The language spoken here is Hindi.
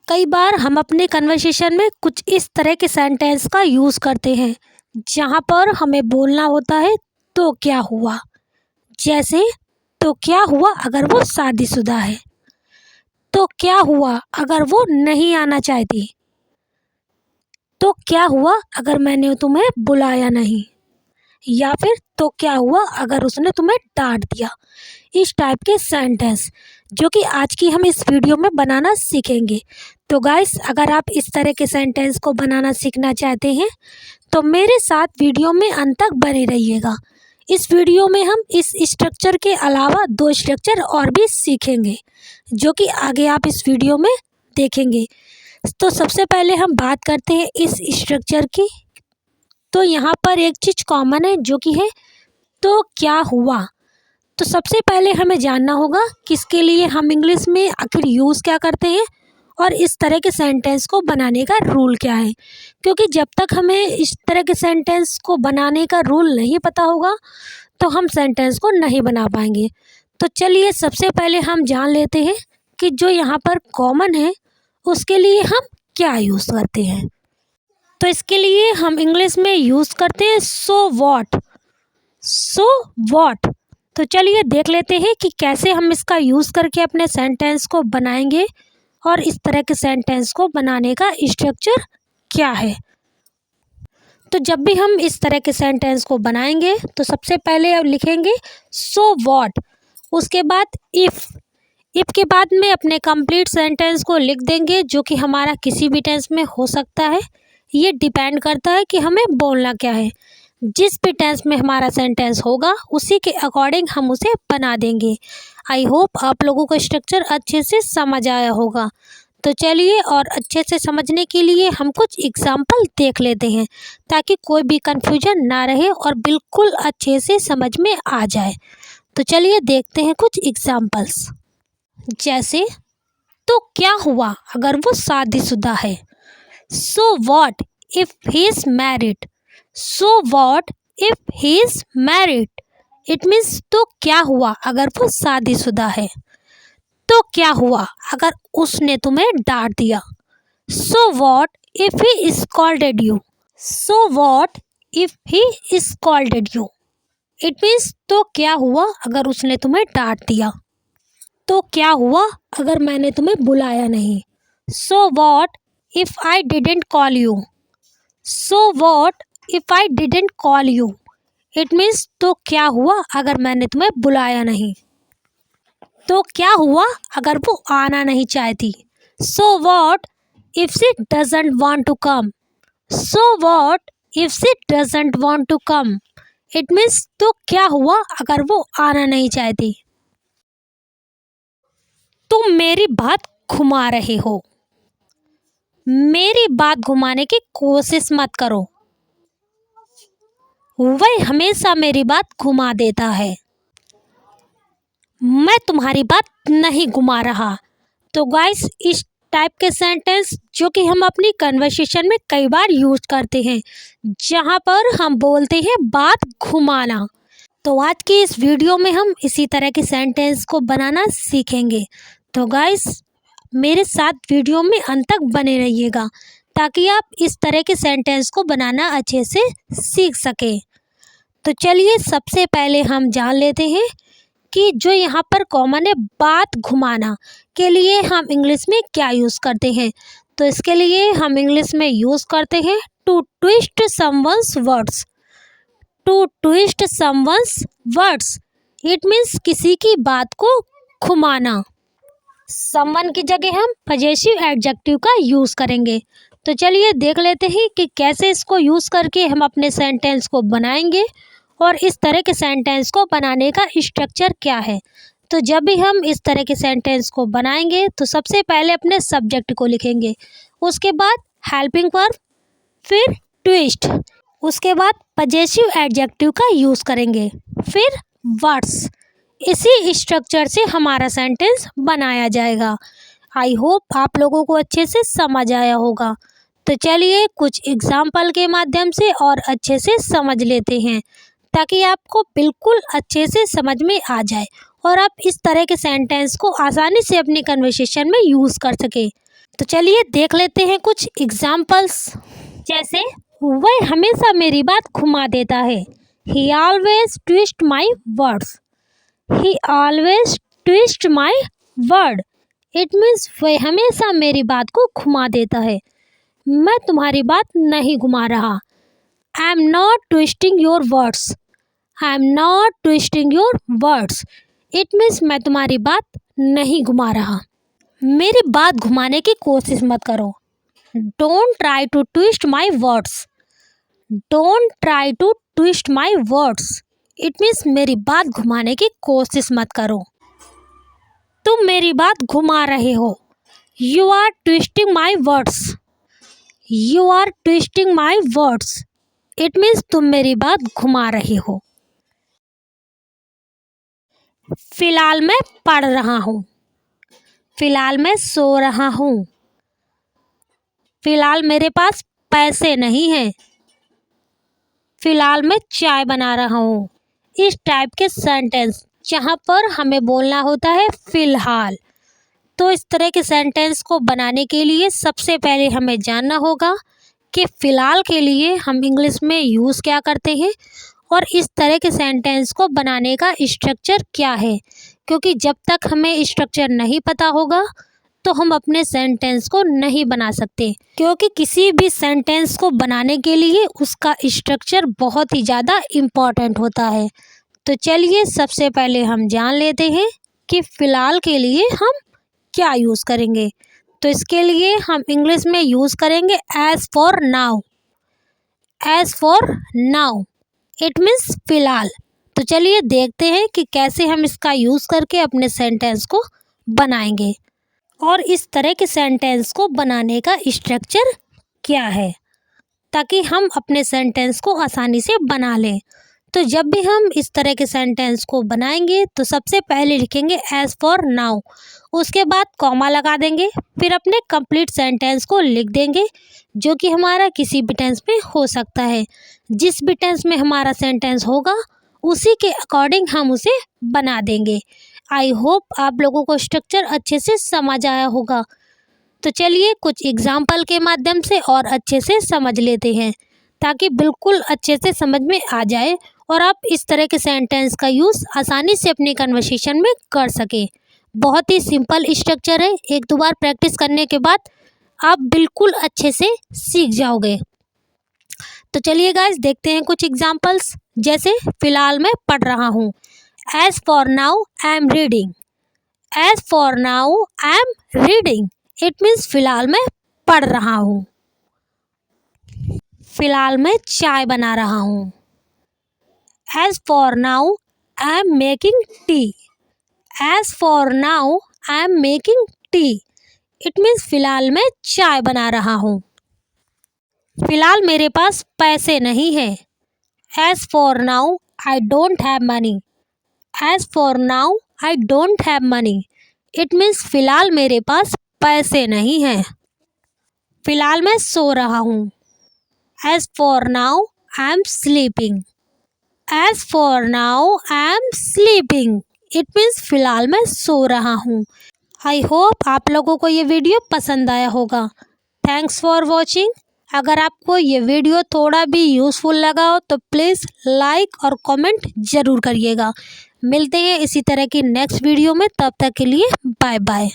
कई बार हम अपने कन्वर्सेशन में कुछ इस तरह के सेंटेंस का यूज़ करते हैं जहाँ पर हमें बोलना होता है तो क्या हुआ। जैसे तो क्या हुआ अगर वो शादीशुदा है, तो क्या हुआ अगर वो नहीं आना चाहती, तो क्या हुआ अगर मैंने तुम्हें बुलाया नहीं, या फिर तो क्या हुआ अगर उसने तुम्हें डांट दिया। इस टाइप के सेंटेंस जो कि आज की हम इस वीडियो में बनाना सीखेंगे। तो गाइस, अगर आप इस तरह के सेंटेंस को बनाना सीखना चाहते हैं तो मेरे साथ वीडियो में अंत तक बने रहिएगा। इस वीडियो में हम इस स्ट्रक्चर के अलावा 2 स्ट्रक्चर और भी सीखेंगे जो कि आगे आप इस वीडियो में देखेंगे। तो सबसे पहले हम बात करते हैं इस स्ट्रक्चर की। तो यहाँ पर एक चीज़ कॉमन है जो कि है तो क्या हुआ। तो सबसे पहले हमें जानना होगा किसके लिए हम इंग्लिश में आखिर यूज़ क्या करते हैं और इस तरह के सेंटेंस को बनाने का रूल क्या है। क्योंकि जब तक हमें इस तरह के सेंटेंस को बनाने का रूल नहीं पता होगा तो हम सेंटेंस को नहीं बना पाएंगे। तो चलिए सबसे पहले हम जान लेते हैं कि जो यहाँ पर कॉमन है उसके लिए हम क्या यूज़ करते हैं। तो इसके लिए हम इंग्लिश में यूज़ करते हैं सो वॉट। So what. तो चलिए देख लेते हैं कि कैसे हम इसका यूज़ करके अपने सेंटेंस को बनाएंगे और इस तरह के सेंटेंस को बनाने का स्ट्रक्चर क्या है। तो जब भी हम इस तरह के सेंटेंस को बनाएंगे तो सबसे पहले अब लिखेंगे सो वॉट, उसके बाद इफ़ के बाद में अपने कंप्लीट सेंटेंस को लिख देंगे जो कि हमारा किसी भी टेंस में हो सकता है। ये डिपेंड करता है कि हमें बोलना क्या है। जिस भी टेंस में हमारा सेंटेंस होगा उसी के अकॉर्डिंग हम उसे बना देंगे। आई होप आप लोगों को स्ट्रक्चर अच्छे से समझ आया होगा। तो चलिए, और अच्छे से समझने के लिए हम कुछ एग्जाम्पल देख लेते हैं ताकि कोई भी कन्फ्यूजन ना रहे और बिल्कुल अच्छे से समझ में आ जाए। तो चलिए देखते हैं कुछ एग्जाम्पल्स। जैसे तो क्या हुआ अगर वो शादीशुदा है। सो what if he is married. So what if he is married. It means तो क्या हुआ अगर वो शादीशुदा है। तो क्या हुआ अगर उसने तुम्हें डांट दिया। सो what if he scolded you. So what if he scolded you. It means तो क्या हुआ अगर उसने तुम्हें डांट दिया। तो क्या हुआ अगर मैंने तुम्हें बुलाया नहीं। सो what if I didn't call you. So what if I didn't call you. It means तो क्या हुआ अगर मैंने तुम्हें बुलाया नहीं। तो क्या हुआ अगर वो आना नहीं चाहती। So what if she doesn't want to come. So what if she doesn't want to come. It means तो क्या हुआ अगर वो आना नहीं चाहती। तुम मेरी बात घुमा रहे हो। मेरी बात घुमाने की कोशिश मत करो। वह हमेशा मेरी बात घुमा देता है। मैं तुम्हारी बात नहीं घुमा रहा। तो गाइस, इस टाइप के सेंटेंस जो कि हम अपनी कन्वर्सेशन में कई बार यूज करते हैं जहाँ पर हम बोलते हैं बात घुमाना। तो आज की इस वीडियो में हम इसी तरह के सेंटेंस को बनाना सीखेंगे। तो गाइस, मेरे साथ वीडियो में अंत तक बने रहिएगा ताकि आप इस तरह के सेंटेंस को बनाना अच्छे से सीख सकें। तो चलिए सबसे पहले हम जान लेते हैं कि जो यहाँ पर कॉमन है बात घुमाना के लिए हम इंग्लिश में क्या यूज़ करते हैं। तो इसके लिए हम इंग्लिश में यूज़ करते हैं to twist someone's words. To twist someone's words. It means किसी की बात को घुमाना। समवन की जगह हम पजेसिव एडजेक्टिव का यूज़ करेंगे। तो चलिए देख लेते हैं कि कैसे इसको यूज़ करके हम अपने सेंटेंस को बनाएंगे और इस तरह के सेंटेंस को बनाने का स्ट्रक्चर क्या है। तो जब भी हम इस तरह के सेंटेंस को बनाएंगे तो सबसे पहले अपने सब्जेक्ट को लिखेंगे, उसके बाद हेल्पिंग वर्ब, फिर ट्विस्ट, उसके बाद पजेसिव एडजेक्टिव का यूज़ करेंगे, फिर वर्ड्स। इसी स्ट्रक्चर से हमारा सेंटेंस बनाया जाएगा। आई होप आप लोगों को अच्छे से समझ आया होगा। तो चलिए कुछ एग्जाम्पल के माध्यम से और अच्छे से समझ लेते हैं ताकि आपको बिल्कुल अच्छे से समझ में आ जाए और आप इस तरह के सेंटेंस को आसानी से अपनी कन्वर्सेशन में यूज़ कर सकें। तो चलिए देख लेते हैं कुछ एग्जाम्पल्स। जैसे वह हमेशा मेरी बात घुमा देता है। He always twist my words. He always twist my word. It means वह हमेशा मेरी बात को घुमा देता है। मैं तुम्हारी बात नहीं घुमा रहा। I am not twisting your words. I am not twisting your words. It means मैं तुम्हारी बात नहीं घुमा रहा। मेरी बात घुमाने की कोशिश मत करो। Don't try to twist my words. Don't try to twist my words. It means मेरी बात घुमाने की कोशिश मत करो। तुम मेरी बात घुमा रहे हो। You are twisting my words. You are twisting my words. It means तुम मेरी बात घुमा रहे हो। फिलहाल मैं पढ़ रहा हूँ। फिलहाल मैं सो रहा हूँ। फिलहाल मेरे पास पैसे नहीं हैं। फिलहाल मैं चाय बना रहा हूँ। इस टाइप के सेंटेंस जहाँ पर हमें बोलना होता है फिलहाल। तो इस तरह के सेंटेंस को बनाने के लिए सबसे पहले हमें जानना होगा कि फ़िलहाल के लिए हम इंग्लिश में यूज़ क्या करते हैं और इस तरह के सेंटेंस को बनाने का स्ट्रक्चर क्या है, क्योंकि जब तक हमें स्ट्रक्चर नहीं पता होगा तो हम अपने सेंटेंस को नहीं बना सकते, क्योंकि किसी भी सेंटेंस को बनाने के लिए उसका स्ट्रक्चर बहुत ही ज़्यादा इम्पॉर्टेंट होता है। तो चलिए सबसे पहले हम जान लेते हैं कि फ़िलहाल के लिए हम क्या यूज़ करेंगे। तो इसके लिए हम इंग्लिश में यूज़ करेंगे as for now. As for now it means फ़िलहाल। तो चलिए देखते हैं कि कैसे हम इसका यूज़ करके अपने सेंटेंस को बनाएंगे और इस तरह के सेंटेंस को बनाने का स्ट्रक्चर क्या है, ताकि हम अपने सेंटेंस को आसानी से बना लें। तो जब भी हम इस तरह के सेंटेंस को बनाएंगे तो सबसे पहले लिखेंगे एज़ फॉर नाउ, उसके बाद कॉमा लगा देंगे, फिर अपने कंप्लीट सेंटेंस को लिख देंगे जो कि हमारा किसी भी टेंस में हो सकता है। जिस भी टेंस में हमारा सेंटेंस होगा उसी के अकॉर्डिंग हम उसे बना देंगे। आई होप आप लोगों को स्ट्रक्चर अच्छे से समझ आया होगा। तो चलिए कुछ एग्जाम्पल के माध्यम से और अच्छे से समझ लेते हैं, ताकि बिल्कुल अच्छे से समझ में आ जाए और आप इस तरह के सेंटेंस का यूज़ आसानी से अपनी कन्वर्सेशन में कर सकें। बहुत ही सिंपल स्ट्रक्चर है, एक दो बार प्रैक्टिस करने के बाद आप बिल्कुल अच्छे से सीख जाओगे। तो चलिए गाइस देखते हैं कुछ एग्जांपल्स। जैसे फ़िलहाल मैं पढ़ रहा हूँ। As for now I am reading. As for now I am reading it means फ़िलहाल मैं पढ़ रहा हूँ। फ़िलहाल मैं चाय बना रहा हूँ। As for now I am making tea. As for now I am making tea it means फ़िलहाल मैं चाय बना रहा हूँ। फ़िलहाल मेरे पास पैसे नहीं हैं। As for now I don't have money. As for now I don't have money it means फ़िलहाल मेरे पास पैसे नहीं हैं। फ़िलहाल मैं सो रहा हूँ। As for now I am sleeping. As for now I am sleeping it means फ़िलहाल मैं सो रहा हूँ। आई होप आप लोगों को ये वीडियो पसंद आया होगा। Thanks for watching. अगर आपको ये वीडियो थोड़ा भी यूज़फुल लगा हो तो प्लीज़ लाइक और कमेंट ज़रूर करिएगा। मिलते हैं इसी तरह की नेक्स्ट वीडियो में, तब तक के लिए बाय बाय।